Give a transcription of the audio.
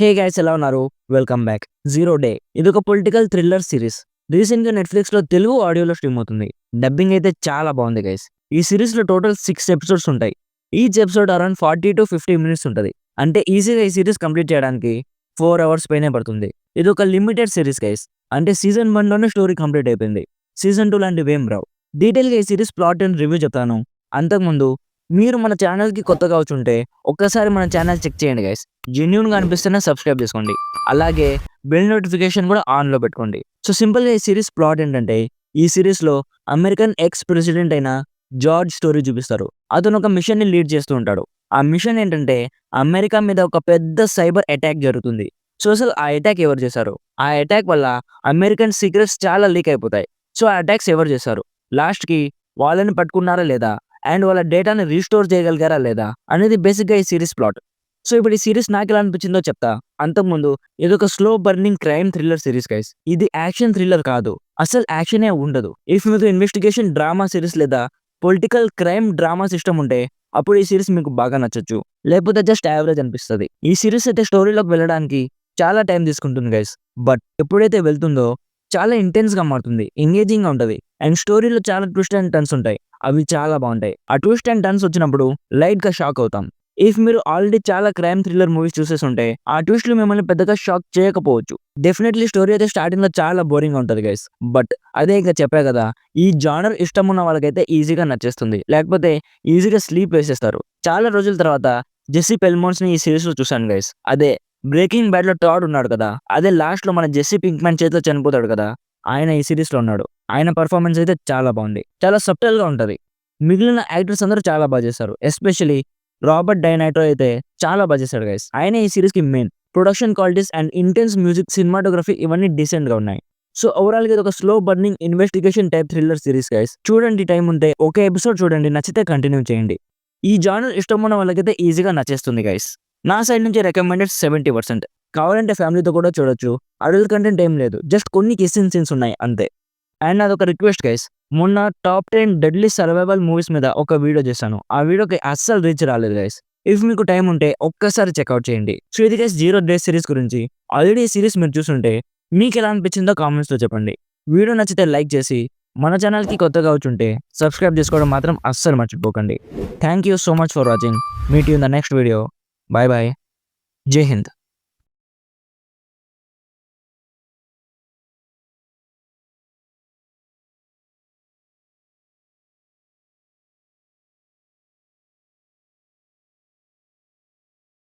Hey guys, ఎలా ఉన్నారు? Welcome back. Zero day ఇది ఒక పొలిటికల్ థ్రిల్లర్ సిరీస్. రీసెంట్గా నెట్ఫ్లిక్స్లో తెలుగు ఆడియోలో స్ట్రీమ్ అవుతుంది. డబ్బింగ్ అయితే చాలా బాగుంది గైస్. ఈ సిరీస్లో టోటల్ 6 ఎపిసోడ్స్ ఉంటాయి. Each episode around 40 to 50 minutes ఉంటుంది. అంటే ఈజీగా ఈ సిరీస్ కంప్లీట్ చేయడానికి 4 hours పైనే పడుతుంది. ఇది ఒక లిమిటెడ్ సిరీస్ గైస్. అంటే సీజన్ 1లోనే స్టోరీ కంప్లీట్ అయిపోయింది. సీజన్ 2 లాంటివి ఏం రావు. డీటెయిల్గా ఈ సిరీస్ ప్లాట్ అండ్ రివ్యూ చెప్తాను. అంతకుముందు మీరు మన ఛానల్కి కొత్తగా వచ్చుంటే ఒక్కసారి మన ఛానల్ చెక్ చేయండి గైస్. జెన్యూన్గా అనిపిస్తేనే సబ్స్క్రైబ్ చేసుకోండి. అలాగే బెల్ నోటిఫికేషన్ కూడా ఆన్లో పెట్టుకోండి. సో సింపుల్గా ఈ సిరీస్ ప్లాట్ ఏంటంటే, ఈ సిరీస్లో అమెరికన్ ఎక్స్ ప్రెసిడెంట్ అయిన జార్జ్ స్టోరీ చూపిస్తారు. అతను ఒక మిషన్ని లీడ్ చేస్తూ ఉంటాడు. ఆ మిషన్ ఏంటంటే, అమెరికా మీద ఒక పెద్ద సైబర్ అటాక్ జరుగుతుంది. సో అసలు ఆ అటాక్ ఎవరు చేశారు? ఆ అటాక్ వల్ల అమెరికన్ సీక్రెట్స్ చాలా లీక్ అయిపోతాయి. సో ఆ అటాక్స్ ఎవరు చేశారు? లాస్ట్కి వాళ్ళని పట్టుకున్నారా లేదా, అండ్ వాళ్ళ డేటాని రీస్టోర్ చేయగలిగారా లేదా అనేది బేసిక్గా ఈ సిరీస్ ప్లాట్. సో ఇప్పుడు ఈ సిరీస్ నాకు ఎలా అనిపించిందో చెప్తా. అంతకుముందు ఇది ఒక slow burning crime thriller series guys. ఇది యాక్షన్ థ్రిల్లర్ కాదు, అసలు యాక్షనే ఉండదు. ఇఫ్ మీకు ఇన్వెస్టిగేషన్ డ్రామా సిరీస్ లేదా పొలిటికల్ క్రైమ్ డ్రామా సిస్టమ్ ఉంటే అప్పుడు ఈ సిరీస్ మీకు బాగా నచ్చొచ్చు. లేకపోతే జస్ట్ యావరేజ్ అనిపిస్తుంది. ఈ సిరీస్ అయితే స్టోరీలోకి వెళ్ళడానికి చాలా టైం తీసుకుంటుంది గైస్. బట్ ఎప్పుడైతే వెళ్తుందో చాలా ఇంటెన్స్గా మారుతుంది, ఎంగేజింగ్గా ఉంటుంది. అండ్ స్టోరీలో చాలా ట్విస్ట్ అండ్ టర్న్స్ ఉంటాయి. అవి చాలా బాగుంటాయి. ఆ ట్విస్ట్ అండ్ టర్న్స్ వచ్చినప్పుడు లైట్గా షాక్ అవుతాం. ఇఫ్ మీరు ఆల్రెడీ చాలా క్రైమ్ థ్రిల్లర్ మూవీస్ చూసేసి ఉంటే ఆ ట్విస్ట్లు మిమ్మల్ని పెద్దగా షాక్ చేయకపోవచ్చు. డెఫినెట్లీ స్టోరీ అయితే స్టార్టింగ్లో చాలా బోరింగ్గా ఉంటుంది గైస్. బట్ అదే ఇంకా చెప్పా కదా, ఈ జానర్ ఇష్టం ఉన్న వాళ్ళకైతే ఈజీగా నచ్చేస్తుంది, లేకపోతే ఈజీగా స్లీప్ వేసేస్తారు. చాలా రోజుల తర్వాత జెస్సీ పెల్మోన్స్ని ఈ సిరీస్లో చూశాను గైస్. అదే బ్రేకింగ్ బ్యాడ్లో టాడ్ ఉన్నాడు కదా, అదే లాస్ట్లో మన జెస్సీ పింక్మ్యాన్ చేతిలో చనిపోతాడు కదా, ఆయన ఈ సిరీస్లో ఉన్నాడు. ఆయన పర్ఫార్మెన్స్ అయితే చాలా బాగుంది, చాలా సబ్టల్గా ఉంటుంది. మిగిలిన యాక్టర్స్ అందరూ చాలా బాగా చేశారు. ఎస్పెషలీ రాబర్ట్ డైనాటో అయితే చాలా బాగా చేశాడు గైస్. ఆయన ఈ సిరీస్కి main. Production qualities and intense music, cinematography ఇవన్నీ డీసెంట్గా ఉన్నాయి. సో ఓవరాల్గా ఇది ఒక slow burning investigation type thriller series guys. చూడండి, టైం ఉంటే ఒక ఎపిసోడ్ చూడండి, నచ్చితే కంటిన్యూ చేయండి. ఈ జానర్ ఇష్టం ఉన్న వాళ్ళకైతే ఈజీగా నచ్చేస్తుంది గైస్. నా సైడ్ నుంచి రికమెండెడ్ 70%. కావాలంటే ఫ్యామిలీతో కూడా చూడొచ్చు. అడల్ట్ కంటెంట్ ఏం లేదు, జస్ట్ కొన్ని కిస్సింగ్ సీన్స్ ఉన్నాయి అంతే. అండ్ అదొక రిక్వెస్ట్ గైస్, మొన్న టాప్ 10 డెడ్లీ సర్వైవల్ మూవీస్ మీద ఒక వీడియో చేశాను. ఆ వీడియోకి అస్సలు రీచ్ రాలేదు గైస్. ఇఫ్ మీకు టైం ఉంటే ఒక్కసారి చెక్అవుట్ చేయండి. సో ఇది గైస్ జీరో డే సిరీస్ గురించి. ఆల్రెడీ ఈ సిరీస్ మీరు చూసుంటే మీకు ఎలా అనిపించిందో కామెంట్స్లో చెప్పండి. వీడియో నచ్చితే లైక్ చేసి మన ఛానల్కి కొత్తగా వచ్చుంటే సబ్స్క్రైబ్ చేసుకోవడం మాత్రం అస్సలు మర్చిపోకండి. Thank you so much for watching. Meet you in the next video. Bye bye. Jai Hind.